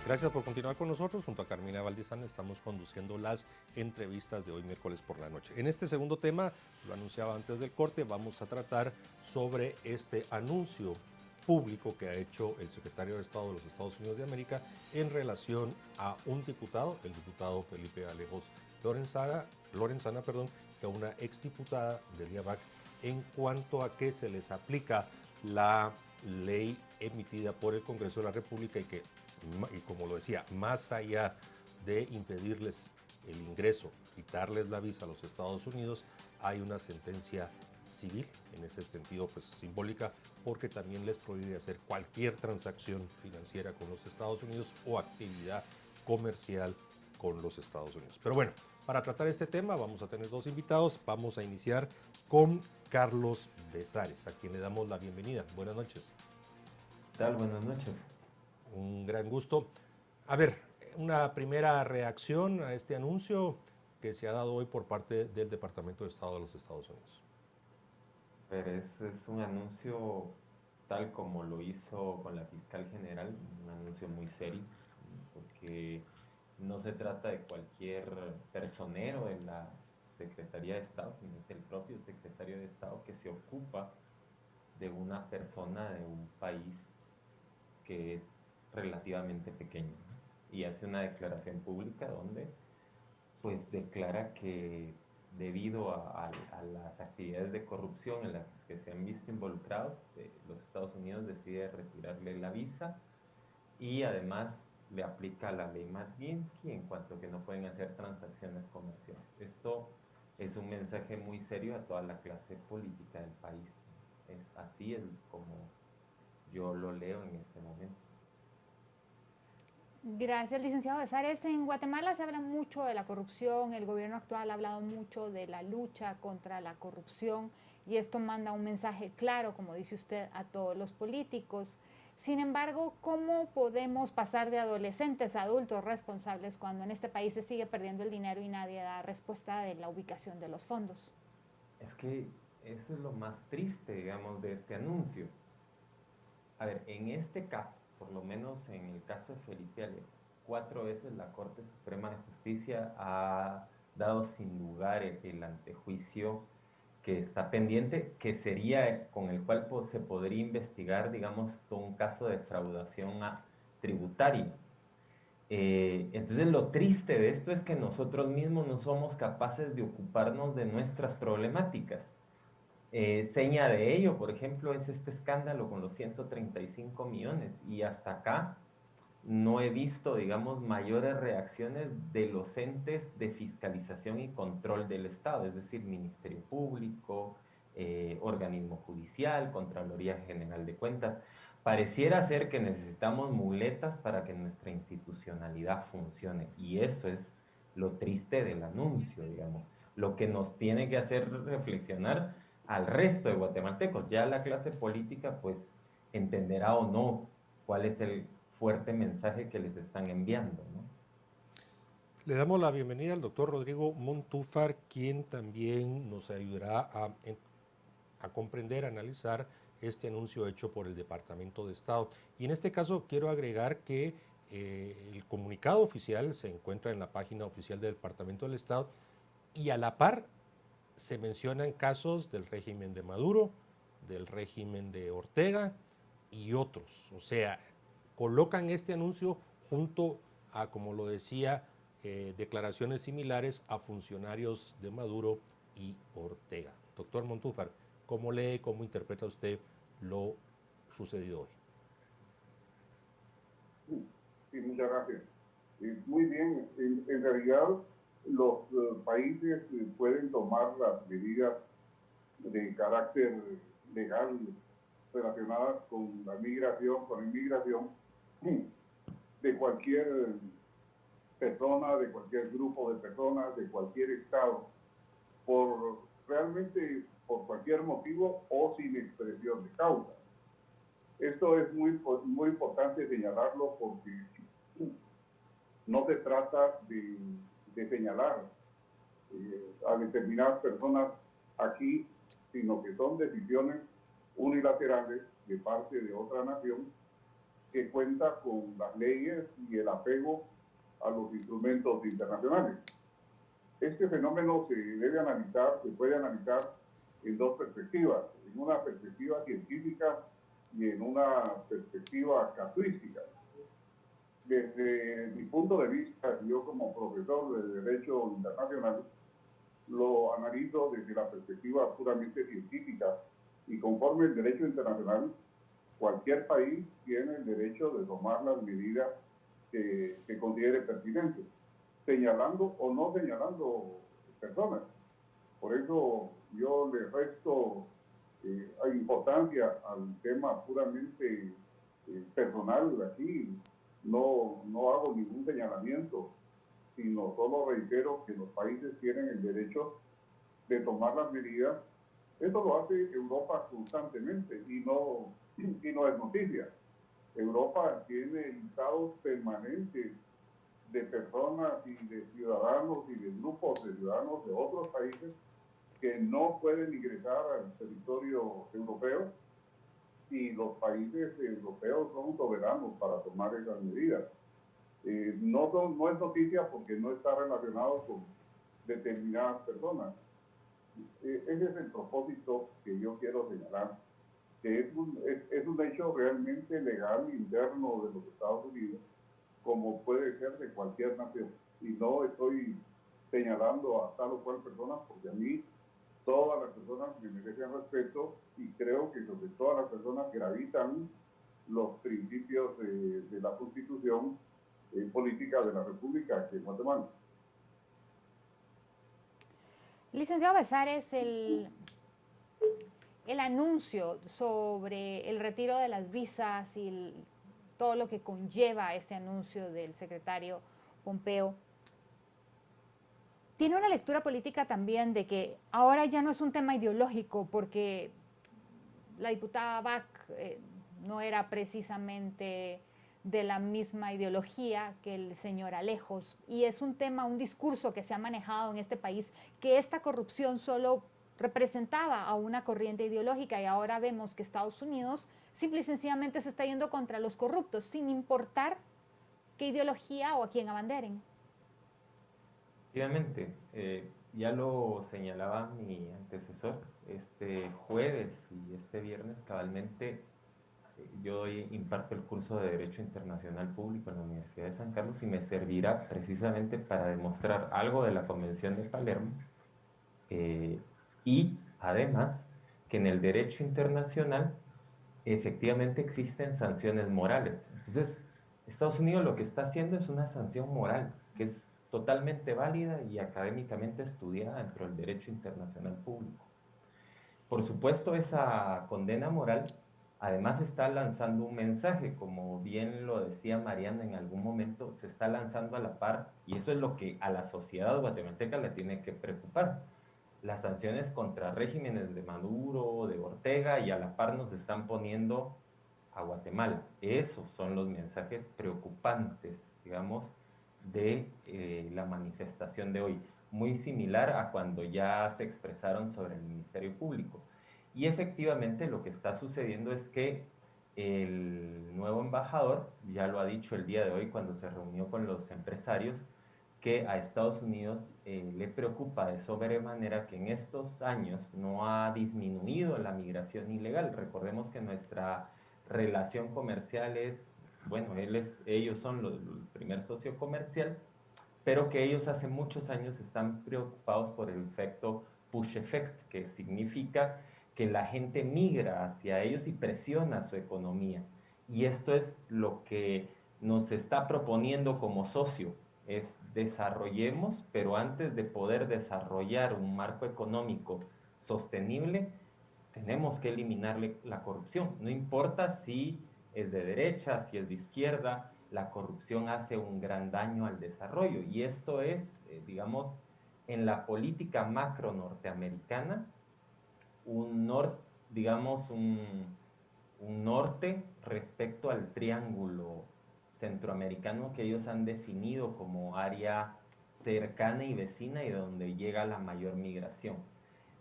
Gracias por continuar con nosotros. Junto a Carmina Valdizán estamos conduciendo las entrevistas de hoy miércoles por la noche. En este segundo tema, lo anunciaba antes del corte, vamos a tratar sobre este anuncio público que ha hecho el secretario de Estado de los Estados Unidos de América en relación a un diputado, el diputado Felipe Alejos Lorenzana, que a una exdiputada del IABAC en cuanto a que se les aplica la ley emitida por el Congreso de la República y como lo decía, más allá de impedirles el ingreso, quitarles la visa a los Estados Unidos, hay una sentencia civil, en ese sentido pues simbólica, porque también les prohíbe hacer cualquier transacción financiera con los Estados Unidos o actividad comercial con los Estados Unidos. Pero bueno, para tratar este tema vamos a tener dos invitados. Vamos a iniciar con Carlos Besares, a quien le damos la bienvenida. Buenas noches. ¿Qué tal? Buenas noches. Un gran gusto. A ver, una primera reacción a este anuncio que se ha dado hoy por parte del Departamento de Estado de los Estados Unidos. Pero es un anuncio tal como lo hizo con la fiscal general, un anuncio muy serio, porque no se trata de cualquier personero de la Secretaría de Estado, sino es el propio secretario de Estado que se ocupa de una persona de un país que es relativamente pequeño, ¿no? Y hace una declaración pública donde pues declara que debido a las actividades de corrupción en las que se han visto involucrados, los Estados Unidos decide retirarle la visa y además le aplica la ley Magnitsky en cuanto a que no pueden hacer transacciones comerciales. Esto es un mensaje muy serio a toda la clase política del país. Así es como yo lo leo en este momento. Gracias, licenciado Besares. En Guatemala se habla mucho de la corrupción, el gobierno actual ha hablado mucho de la lucha contra la corrupción y esto manda un mensaje claro, como dice usted, a todos los políticos. Sin embargo, ¿cómo podemos pasar de adolescentes a adultos responsables cuando en este país se sigue perdiendo el dinero y nadie da respuesta de la ubicación de los fondos? Es que eso es lo más triste, digamos, de este anuncio. A ver, en este caso, por lo menos en el caso de Felipe Alejos, 4 veces la Corte Suprema de Justicia ha dado sin lugar el antejuicio que está pendiente, que sería con el cual se podría investigar, digamos, todo un caso de defraudación tributaria. Entonces lo triste de esto es que nosotros mismos no somos capaces de ocuparnos de nuestras problemáticas. Seña de ello, por ejemplo, es este escándalo con los 135 millones y hasta acá no he visto, digamos, mayores reacciones de los entes de fiscalización y control del Estado, es decir, Ministerio Público, organismo judicial, Contraloría General de Cuentas. Pareciera ser que necesitamos muletas para que nuestra institucionalidad funcione y eso es lo triste del anuncio, digamos, lo que nos tiene que hacer reflexionar al resto de guatemaltecos. Ya la clase política pues entenderá o no cuál es el fuerte mensaje que les están enviando, ¿no? Le damos la bienvenida al doctor Rodrigo Montúfar, quien también nos ayudará a comprender, a analizar este anuncio hecho por el Departamento de Estado. Y en este caso quiero agregar que el comunicado oficial se encuentra en la página oficial del Departamento del Estado y a la par se mencionan casos del régimen de Maduro, del régimen de Ortega y otros. O sea, colocan este anuncio junto a, como lo decía, declaraciones similares a funcionarios de Maduro y Ortega. Doctor Montúfar, ¿cómo lee, cómo interpreta usted lo sucedido hoy? Sí, muchas gracias. Muy bien, en realidad los países pueden tomar las medidas de carácter legal relacionadas con la migración, con la inmigración de cualquier persona, de cualquier grupo de personas, de cualquier estado, realmente por cualquier motivo o sin expresión de causa. Esto es muy importante señalarlo porque no se trata de señalar a determinadas personas aquí, sino que son decisiones unilaterales de parte de otra nación que cuenta con las leyes y el apego a los instrumentos internacionales. Este fenómeno se puede analizar en dos perspectivas, en una perspectiva científica y en una perspectiva casuística. Desde mi punto de vista, yo como profesor de Derecho Internacional, lo analizo desde la perspectiva puramente científica y conforme el derecho internacional, cualquier país tiene el derecho de tomar las medidas que considere pertinentes, señalando o no señalando personas. Por eso yo le resto importancia al tema puramente personal aquí. No hago ningún señalamiento, sino solo reitero que los países tienen el derecho de tomar las medidas. Eso lo hace Europa constantemente y no es noticia. Europa tiene listados permanentes de personas y de ciudadanos y de grupos de ciudadanos de otros países que no pueden ingresar al territorio europeo, y los países europeos son soberanos para tomar esas medidas. No es noticia porque no está relacionado con determinadas personas. Ese es el propósito que yo quiero señalar, que es un hecho realmente legal interno de los Estados Unidos, como puede ser de cualquier nación. Y no estoy señalando a tal o cual persona, porque a mí todas las personas me merecen respeto, y creo que sobre todas las personas gravitan los principios de la Constitución política de la República aquí en Guatemala. Licenciado Besares, el anuncio sobre el retiro de las visas y todo lo que conlleva este anuncio del secretario Pompeo, tiene una lectura política también de que ahora ya no es un tema ideológico, porque la diputada Bach no era precisamente de la misma ideología que el señor Alejos, y es un tema, un discurso que se ha manejado en este país, que esta corrupción solo representaba a una corriente ideológica, y ahora vemos que Estados Unidos simple y sencillamente se está yendo contra los corruptos, sin importar qué ideología o a quién abanderen. Efectivamente, ya lo señalaba mi antecesor, este jueves y este viernes cabalmente yo imparto el curso de Derecho Internacional Público en la Universidad de San Carlos, y me servirá precisamente para demostrar algo de la Convención de Palermo, y además que en el derecho internacional efectivamente existen sanciones morales. Entonces, Estados Unidos lo que está haciendo es una sanción moral, que es totalmente válida y académicamente estudiada dentro del derecho internacional público. Por supuesto, esa condena moral además está lanzando un mensaje, como bien lo decía Mariana en algún momento, se está lanzando a la par, y eso es lo que a la sociedad guatemalteca le tiene que preocupar. Las sanciones contra regímenes de Maduro, de Ortega, y a la par nos están poniendo a Guatemala. Esos son los mensajes preocupantes, digamos, de la manifestación de hoy. Muy similar a cuando ya se expresaron sobre el Ministerio Público. Y efectivamente lo que está sucediendo es que el nuevo embajador ya lo ha dicho el día de hoy cuando se reunió con los empresarios, que a Estados Unidos le preocupa de sobremanera que en estos años no ha disminuido la migración ilegal. Recordemos que nuestra relación comercial es, bueno, ellos son el primer socio comercial, pero que ellos hace muchos años están preocupados por el efecto push effect, que significa que la gente migra hacia ellos y presiona su economía. Y esto es lo que nos está proponiendo como socio, es desarrollemos, pero antes de poder desarrollar un marco económico sostenible, tenemos que eliminarle la corrupción. No importa si es de derecha, si es de izquierda, la corrupción hace un gran daño al desarrollo. Y esto es, digamos, en la política macro norteamericana, un norte respecto al triángulo centroamericano que ellos han definido como área cercana y vecina y donde llega la mayor migración.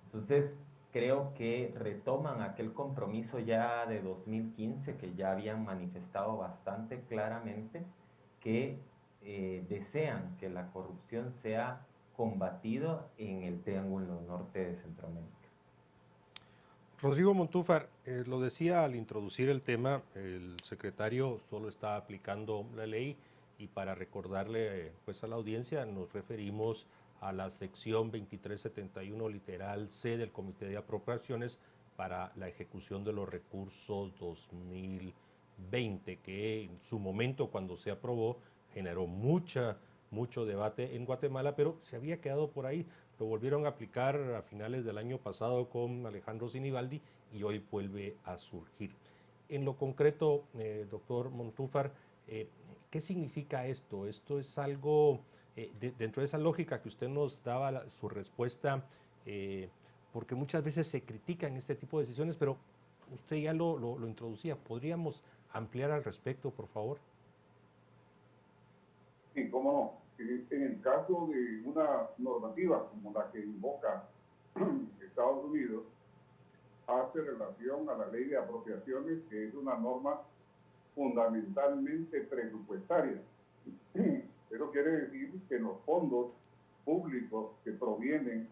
Entonces, creo que retoman aquel compromiso ya de 2015 que ya habían manifestado bastante claramente que desean que la corrupción sea combatida en el Triángulo Norte de Centroamérica. Rodrigo Montúfar, lo decía al introducir el tema, el secretario solo está aplicando la ley y para recordarle pues a la audiencia nos referimos a la sección 2371 literal C del Comité de Apropiaciones para la ejecución de los recursos 2020, que en su momento cuando se aprobó generó mucho debate en Guatemala, pero se había quedado por ahí. Lo volvieron a aplicar a finales del año pasado con Alejandro Sinibaldi y hoy vuelve a surgir. En lo concreto, doctor Montúfar, ¿qué significa esto? Esto es algo, dentro de esa lógica que usted nos daba su respuesta, porque muchas veces se critican este tipo de decisiones, pero usted ya lo introducía. ¿Podríamos ampliar al respecto, por favor? Sí, cómo no. En el caso de una normativa como la que invoca Estados Unidos, hace relación a la ley de apropiaciones, que es una norma fundamentalmente presupuestaria. Eso quiere decir que los fondos públicos que provienen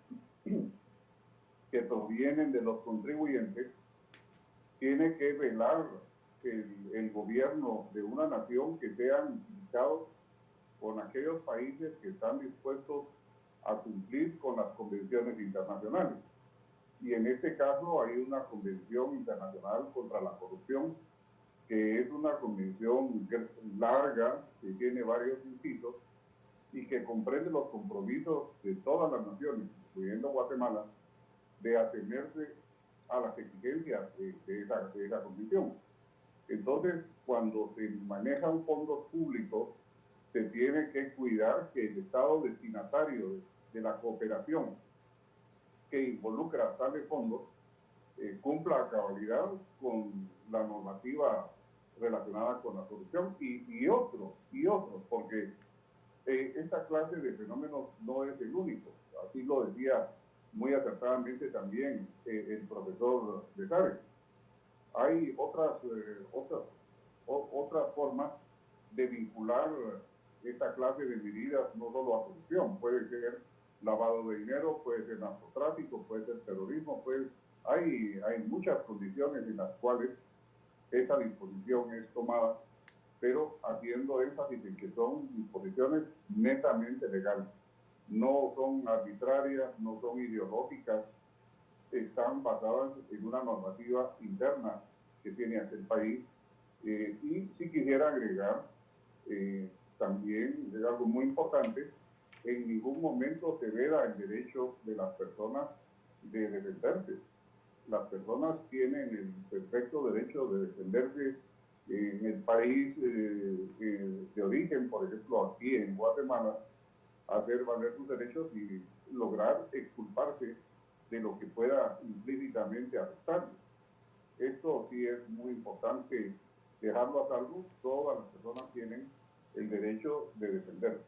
de los contribuyentes, tiene que velar el gobierno de una nación que sean utilizados con aquellos países que están dispuestos a cumplir con las convenciones internacionales. Y en este caso hay una convención internacional contra la corrupción, que es una convención larga, que tiene varios incisos y que comprende los compromisos de todas las naciones, incluyendo Guatemala, de atenerse a las exigencias de esa convención. Entonces, cuando se manejan fondos públicos, se tiene que cuidar que el Estado destinatario de la cooperación que involucra tales fondos cumpla a cabalidad con la normativa relacionada con la corrupción y otros, porque esta clase de fenómenos no es el único. Así lo decía muy acertadamente también el profesor Besares. Hay otras formas de vincular esta clase de medidas no solo a corrupción, puede ser lavado de dinero, puede ser narcotráfico, puede ser terrorismo, hay muchas condiciones en las cuales esa disposición es tomada, pero haciendo énfasis en que son disposiciones netamente legales, no son arbitrarias, no son ideológicas, están basadas en una normativa interna que tiene aquel país. Y si quisiera agregar, también es algo muy importante, en ningún momento se veda el derecho de las personas de defenderse. Las personas tienen el perfecto derecho de defenderse en el país de origen, por ejemplo aquí en Guatemala, hacer valer sus derechos y lograr exculparse de lo que pueda implícitamente afectarlos. Esto sí es muy importante dejarlo a salvo. Todas las personas tienen el derecho de defenderse.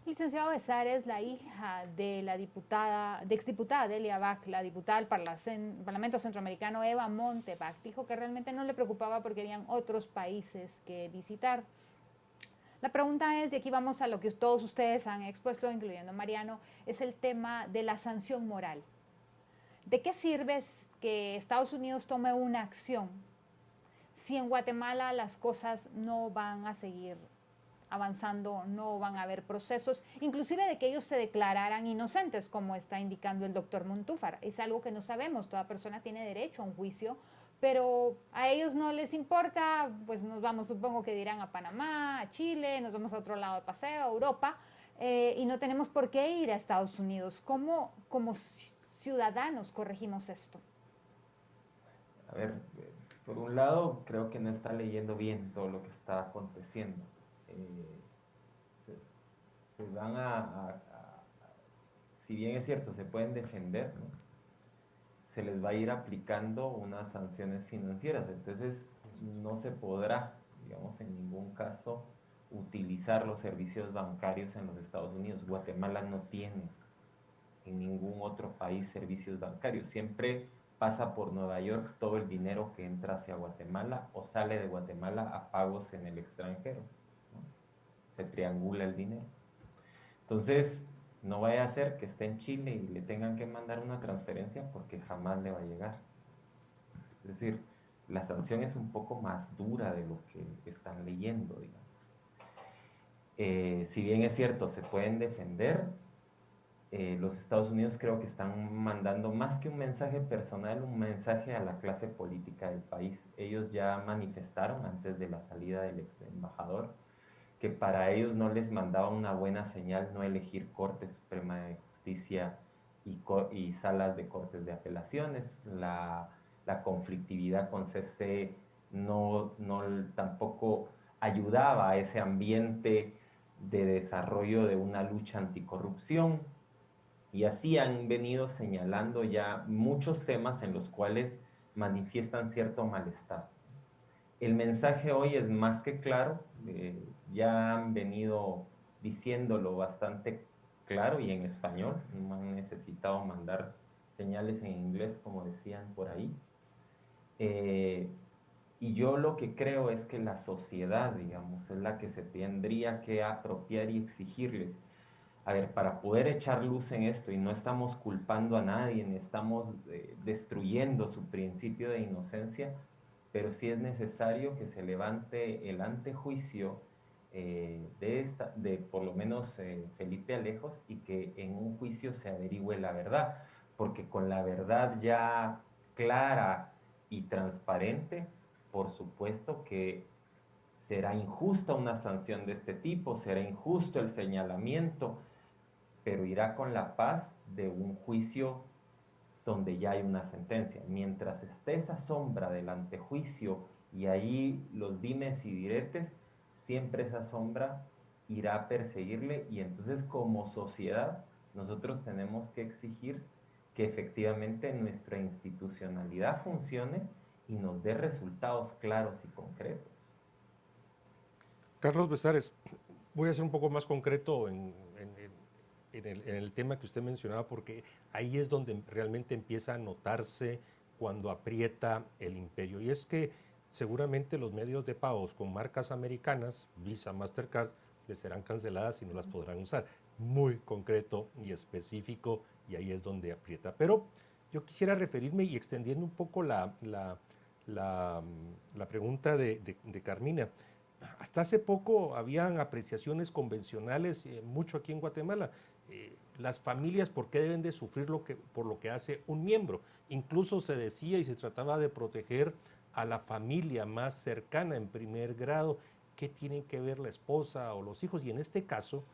Licenciado Besares, la hija de la exdiputada Delia Bach, la diputada del Parlamento Centroamericano Eva Monte Bach, dijo que realmente no le preocupaba porque habían otros países que visitar. La pregunta es, y aquí vamos a lo que todos ustedes han expuesto, incluyendo Mariano, es el tema de la sanción moral. ¿De qué sirve que Estados Unidos tome una acción si en Guatemala las cosas no van a seguir avanzando, no van a haber procesos, inclusive de que ellos se declararan inocentes, como está indicando el doctor Montúfar? Es algo que no sabemos, toda persona tiene derecho a un juicio, pero a ellos no les importa, pues nos vamos, supongo que dirán, a Panamá, a Chile, nos vamos a otro lado de paseo, a Europa, y no tenemos por qué ir a Estados Unidos. ¿Cómo como ciudadanos corregimos esto? A ver, por un lado, creo que no está leyendo bien todo lo que está aconteciendo. Pues, se van si bien es cierto, se pueden defender, ¿no? Se les va a ir aplicando unas sanciones financieras, entonces no se podrá, digamos, en ningún caso utilizar los servicios bancarios en los Estados Unidos. Guatemala no tiene en ningún otro país servicios bancarios. Siempre pasa por Nueva York todo el dinero que entra hacia Guatemala o sale de Guatemala a pagos en el extranjero, ¿no? Se triangula el dinero. Entonces, no vaya a ser que esté en Chile y le tengan que mandar una transferencia porque jamás le va a llegar. Es decir, la sanción es un poco más dura de lo que están leyendo, digamos. Si bien es cierto, se pueden defender, los Estados Unidos creo que están mandando más que un mensaje personal, un mensaje a la clase política del país. Ellos ya manifestaron antes de la salida del ex embajador que para ellos no les mandaba una buena señal no elegir Corte Suprema de Justicia y salas de cortes de apelaciones. La conflictividad con CC tampoco ayudaba a ese ambiente de desarrollo de una lucha anticorrupción. Y así han venido señalando ya muchos temas en los cuales manifiestan cierto malestar. El mensaje hoy es más que claro, ya han venido diciéndolo bastante claro y en español, no han necesitado mandar señales en inglés como decían por ahí. Y yo lo que creo es que la sociedad, digamos, es la que se tendría que apropiar y exigirles. A ver, para poder echar luz en esto, y no estamos culpando a nadie, ni estamos destruyendo su principio de inocencia, pero sí es necesario que se levante el antejuicio de por lo menos Felipe Alejos, y que en un juicio se averigüe la verdad, porque con la verdad ya clara y transparente, por supuesto que será injusta una sanción de este tipo, será injusto el señalamiento, pero irá con la paz de un juicio donde ya hay una sentencia. Mientras esté esa sombra del antejuicio y ahí los dimes y diretes, siempre esa sombra irá a perseguirle, y entonces como sociedad nosotros tenemos que exigir que efectivamente nuestra institucionalidad funcione y nos dé resultados claros y concretos. Carlos Besares, voy a ser un poco más concreto en el tema que usted mencionaba, porque ahí es donde realmente empieza a notarse cuando aprieta el imperio. Y es que seguramente los medios de pagos con marcas americanas, Visa, Mastercard, les serán canceladas y no las podrán usar. Muy concreto y específico, y ahí es donde aprieta. Pero yo quisiera referirme y extendiendo un poco la pregunta de Carmina. Hasta hace poco habían apreciaciones convencionales, mucho aquí en Guatemala. Las familias, ¿por qué deben de sufrir por lo que hace un miembro? Incluso se decía y se trataba de proteger a la familia más cercana en primer grado. ¿Qué tienen que ver la esposa o los hijos? Y en este caso,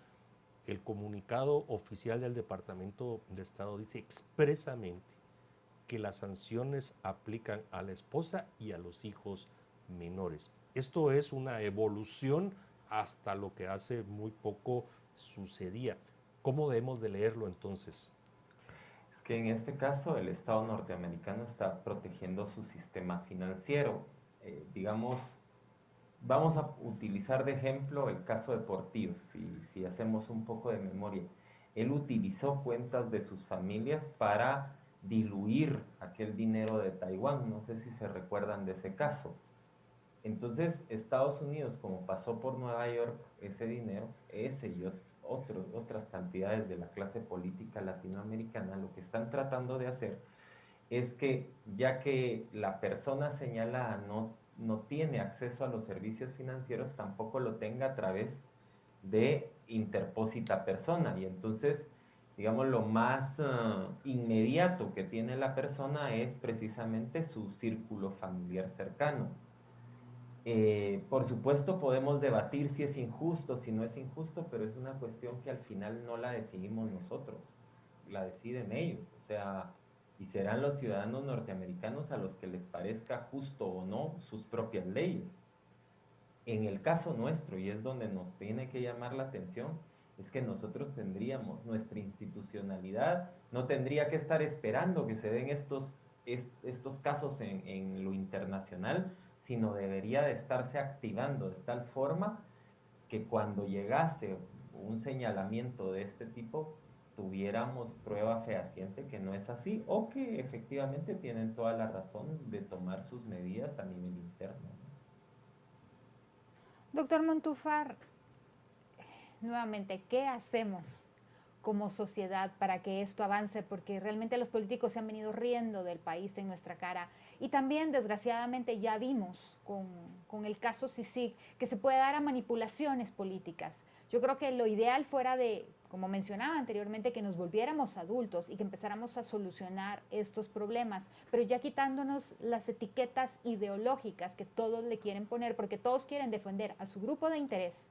el comunicado oficial del Departamento de Estado dice expresamente que las sanciones aplican a la esposa y a los hijos menores. Esto es una evolución hasta lo que hace muy poco sucedía. ¿Cómo debemos de leerlo entonces? Es que en este caso el Estado norteamericano está protegiendo su sistema financiero. Digamos, vamos a utilizar de ejemplo el caso de Portillo, si hacemos un poco de memoria. Él utilizó cuentas de sus familias para diluir aquel dinero de Taiwán. No sé si se recuerdan de ese caso. Entonces, Estados Unidos, como pasó por Nueva York, ese dinero, ese y otras cantidades de la clase política latinoamericana, lo que están tratando de hacer es que, ya que la persona señalada no tiene acceso a los servicios financieros, tampoco lo tenga a través de interpósita persona. Y entonces, digamos, lo más inmediato que tiene la persona es precisamente su círculo familiar cercano. Por supuesto podemos debatir si es injusto, si no es injusto, pero es una cuestión que al final no la decidimos nosotros, la deciden ellos, o sea, y serán los ciudadanos norteamericanos a los que les parezca justo o no sus propias leyes. En el caso nuestro, y es donde nos tiene que llamar la atención, es que nosotros tendríamos, nuestra institucionalidad no tendría que estar esperando que se den estos casos en lo internacional, sino debería de estarse activando de tal forma que cuando llegase un señalamiento de este tipo, tuviéramos prueba fehaciente que no es así o que efectivamente tienen toda la razón de tomar sus medidas a nivel interno. Doctor Montúfar, nuevamente, ¿qué hacemos como sociedad para que esto avance? Porque realmente los políticos se han venido riendo del país en nuestra cara. Y también, desgraciadamente, ya vimos con el caso CICIG que se puede dar a manipulaciones políticas. Yo creo que lo ideal fuera de, como mencionaba anteriormente, que nos volviéramos adultos y que empezáramos a solucionar estos problemas, pero ya quitándonos las etiquetas ideológicas que todos le quieren poner, porque todos quieren defender a su grupo de interés,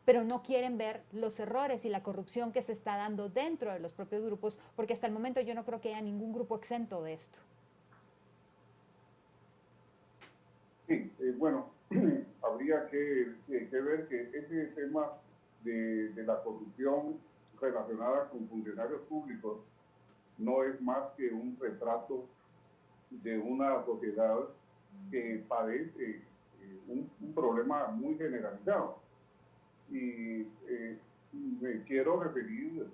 pero no quieren ver los errores y la corrupción que se está dando dentro de los propios grupos, porque hasta el momento yo no creo que haya ningún grupo exento de esto. Sí, bueno, habría que ver que ese tema de la corrupción relacionada con funcionarios públicos no es más que un retrato de una sociedad que padece un problema muy generalizado. Y me quiero referir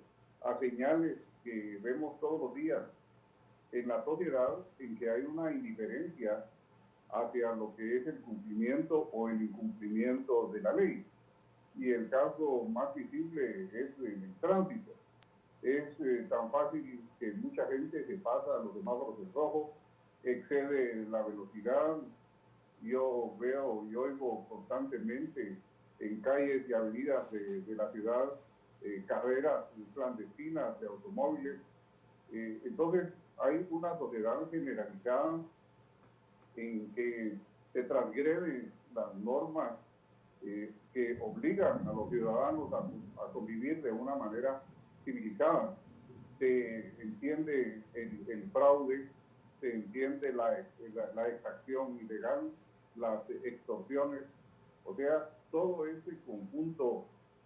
a señales que vemos todos los días en la sociedad en que hay una indiferencia hacia lo que es el cumplimiento o el incumplimiento de la ley. Y el caso más visible es en el tránsito. Es tan fácil que mucha gente se pasa a los semáforos en rojo, excede la velocidad. Yo veo y oigo constantemente en calles y avenidas de la ciudad carreras clandestinas de automóviles. Entonces hay una sociedad generalizada en que se transgreden las normas que obligan a los ciudadanos a convivir de una manera civilizada. Se entiende el fraude, se entiende la extracción ilegal, las extorsiones, o sea, todo este conjunto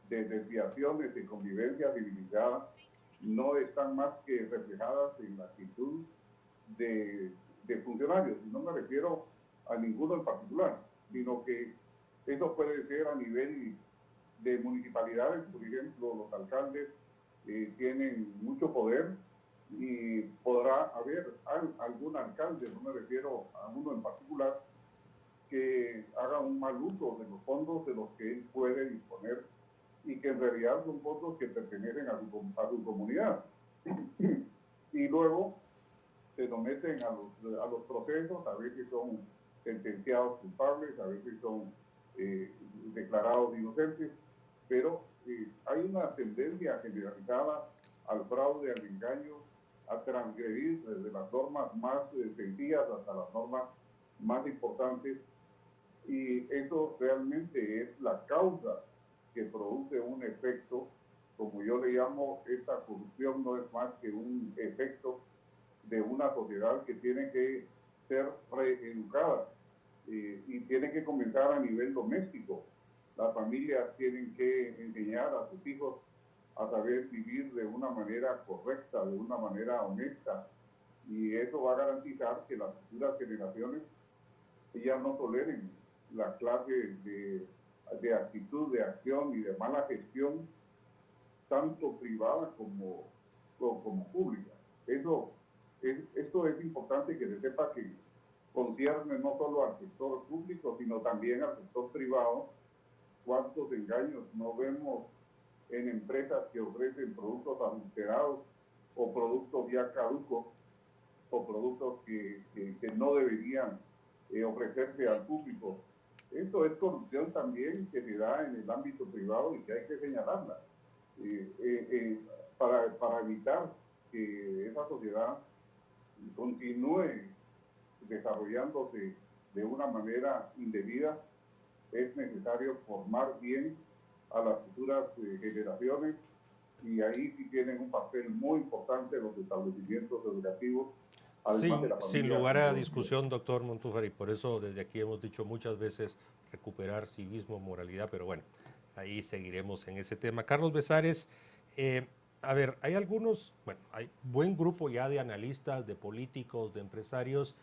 de desviaciones de convivencia civilizada no están más que reflejadas en la actitud de funcionarios. Y no me refiero a ninguno en particular, sino que eso puede ser a nivel de municipalidades. Por ejemplo, los alcaldes tienen mucho poder y podrá haber algún alcalde, no me refiero a uno en particular, que haga un mal uso de los fondos de los que él puede disponer y que en realidad son fondos que pertenecen a su comunidad. Y luego se someten a los procesos, a veces son sentenciados culpables, a veces son declarados inocentes, pero hay una tendencia generalizada al fraude, al engaño, a transgredir desde las normas más sencillas hasta las normas más importantes, y eso realmente es la causa que produce un efecto, como yo le llamo, esta corrupción no es más que un efecto de una sociedad que tiene que ser reeducada y tiene que comenzar a nivel doméstico. Las familias tienen que enseñar a sus hijos a saber vivir de una manera correcta, de una manera honesta, y eso va a garantizar que las futuras generaciones ya no toleren la clase de actitud, de acción y de mala gestión, tanto privada como pública. Esto es importante que se sepa que concierne no solo al sector público, sino también al sector privado. Cuántos engaños no vemos en empresas que ofrecen productos adulterados o productos ya caducos o productos que no deberían ofrecerse al público. Esto es corrupción también que se da en el ámbito privado y que hay que señalarla para evitar que esa sociedad continúe desarrollándose de una manera indebida. Es necesario formar bien a las futuras generaciones, y ahí sí tienen un papel muy importante los establecimientos educativos. Sí, sin lugar a discusión, doctor Montúfar, y por eso desde aquí hemos dicho muchas veces recuperar civismo, moralidad, pero bueno, ahí seguiremos en ese tema. Carlos Besares, a ver, hay buen grupo ya de analistas, de políticos, de empresarios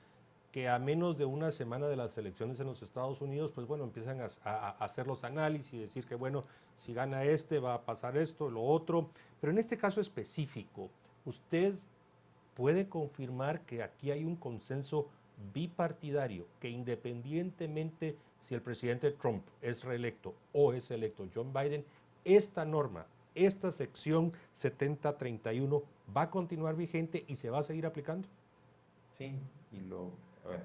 que a menos de una semana de las elecciones en los Estados Unidos, pues bueno, empiezan a hacer los análisis y decir que bueno, si gana este va a pasar esto, lo otro. Pero en este caso específico, ¿usted puede confirmar que aquí hay un consenso bipartidario, que independientemente si el presidente Trump es reelecto o es electo John Biden, esta norma, esta sección 7031 va a continuar vigente y se va a seguir aplicando? Sí, a ver,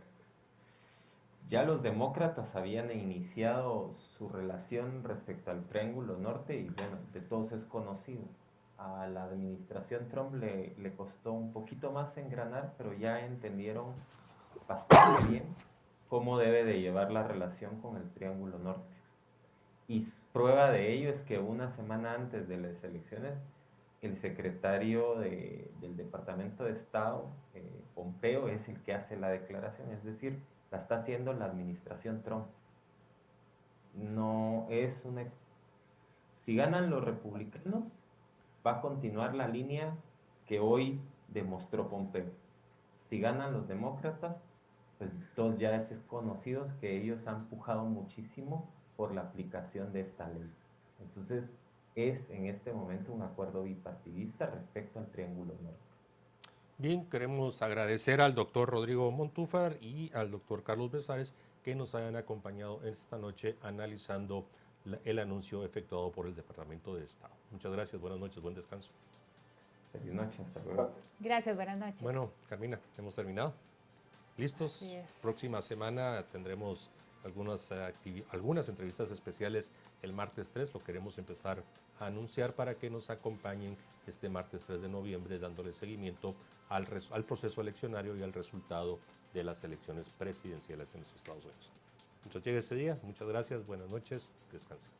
ya los demócratas habían iniciado su relación respecto al Triángulo Norte y bueno, de todos es conocido. A la administración Trump le costó un poquito más engranar, pero ya entendieron bastante bien cómo debe de llevar la relación con el Triángulo Norte. Y prueba de ello es que una semana antes de las elecciones, el secretario del Departamento de Estado, Pompeo, es el que hace la declaración, es decir, la está haciendo la administración Trump. No es una... Si ganan los republicanos, va a continuar la línea que hoy demostró Pompeo. Si ganan los demócratas, pues todos ya es conocido que ellos han pujado muchísimo por la aplicación de esta ley. Entonces, es en este momento un acuerdo bipartidista respecto al Triángulo Norte. Bien, queremos agradecer al doctor Rodrigo Montúfar y al doctor Carlos Besares que nos hayan acompañado esta noche analizando el anuncio efectuado por el Departamento de Estado. Muchas gracias, buenas noches, buen descanso. Feliz noche, hasta luego. Gracias, buenas noches. Bueno, Carmina, hemos terminado. ¿Listos? Así es. Próxima semana tendremos algunas entrevistas especiales el martes 3. Lo queremos empezar a anunciar para que nos acompañen este martes 3 de noviembre dándole seguimiento al proceso eleccionario y al resultado de las elecciones presidenciales en los Estados Unidos. Entonces llega ese día. Muchas gracias, buenas noches, descansen.